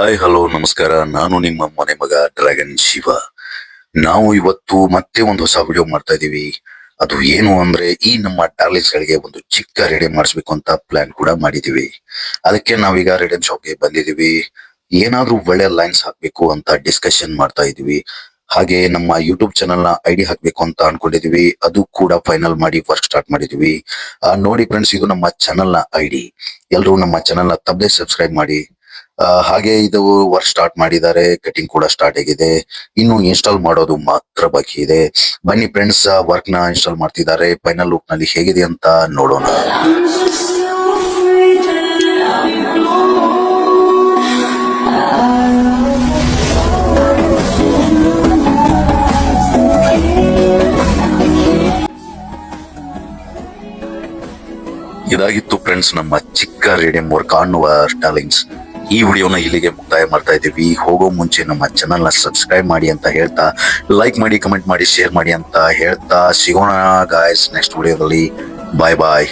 Hi hello ನಮಸ್ಕಾರ. ನಾನು ನಿಮ್ಮ ಮನೆ ಮಗ ಡ್ರ್ಯಾಗನ್ ಶಿವ. ನಾವು ಇವತ್ತು ಮತ್ತೆ ಒಂದು ಹೊಸ ವಿಡಿಯೋ ಮಾಡ್ತಾ ಇದೀವಿ. ಅದು ಏನು ಅಂದ್ರೆ ಈ ನಮ್ಮ ಡಾರ್ಲಿಂಗ್ಸ್ ಗಳಿಗೆ ಒಂದು ಚಿಕ್ಕ ರೆಡಿ ಮಾಡಿಸ್ಬೇಕು ಅಂತ ಪ್ಲಾನ್ ಕೂಡ ಮಾಡಿದೀವಿ. ಅದಕ್ಕೆ ನಾವೀಗ ರೆಡಿಯನ್ ಶಾಪ್ಗೆ ಬಂದಿದೀವಿ. ಏನಾದ್ರೂ ಒಳ್ಳೆ ಲೈನ್ಸ್ ಹಾಕ್ಬೇಕು ಅಂತ ಡಿಸ್ಕಷನ್ ಮಾಡ್ತಾ ಇದೀವಿ. ಹಾಗೆ ನಮ್ಮ ಯೂಟ್ಯೂಬ್ ಚಾನಲ್ ನ ಐಡಿ ಹಾಕ್ಬೇಕು ಅಂತ ಅನ್ಕೊಂಡಿದೀವಿ. ಅದು ಕೂಡ ಫೈನಲ್ ಮಾಡಿ ವರ್ಕ್ ಸ್ಟಾರ್ಟ್ ಮಾಡಿದೀವಿ. ನೋಡಿ ಫ್ರೆಂಡ್ಸ್, ಇದು ನಮ್ಮ ಚಾನಲ್ ನ ಐಡಿ. ಎಲ್ರೂ ನಮ್ಮ ಚಾನಲ್ ನ ತಪ್ಪದೆ ಸಬ್ಸ್ಕ್ರೈಬ್ ಮಾಡಿ. ಹಾಗೆ ಇದು ವರ್ಕ್ ಸ್ಟಾರ್ಟ್ ಮಾಡಿದ್ದಾರೆ. ಕಟಿಂಗ್ ಕೂಡ ಸ್ಟಾರ್ಟ್ ಆಗಿದೆ. ಇನ್ನು ಇನ್ಸ್ಟಾಲ್ ಮಾಡೋದು ಮಾತ್ರ ಬಾಕಿ ಇದೆ. ಬನ್ನಿ ಫ್ರೆಂಡ್ಸ್, ವರ್ಕ್ ನ ಇನ್ಸ್ಟಾಲ್ ಮಾಡ್ತಿದ್ದಾರೆ. ಫೈನಲ್ ಲುಕ್ ನಲ್ಲಿ ಹೇಗಿದೆ ಅಂತ ನೋಡೋಣ. ಇದಾಗಿತ್ತು ಫ್ರೆಂಡ್ಸ್ ನಮ್ಮ ಚಿಕ್ಕ ರೇಡಿಯಂ ವರ್ಕ್ ಅನ್ನುವ ಡಾರ್ಲಿಂಗ್ಸ್. ಈ ವಿಡಿಯೋನ ಇಲ್ಲಿಗೆ ಮುಕ್ತಾಯ ಮಾಡ್ತಾ ಇದ್ದೀವಿ. ಹೋಗೋ ಮುಂಚೆ ನಮ್ಮ ಚಾನಲ್ ನ ಸಬ್ಸ್ಕ್ರೈಬ್ ಮಾಡಿ ಅಂತ ಹೇಳ್ತಾ, ಲೈಕ್ ಮಾಡಿ, ಕಮೆಂಟ್ ಮಾಡಿ, ಶೇರ್ ಮಾಡಿ ಅಂತ ಹೇಳ್ತಾ ಸಿಗೋಣ ಗಾಯ್ಸ್ ನೆಕ್ಸ್ಟ್ ವಿಡಿಯೋದಲ್ಲಿ. ಬಾಯ್ ಬಾಯ್.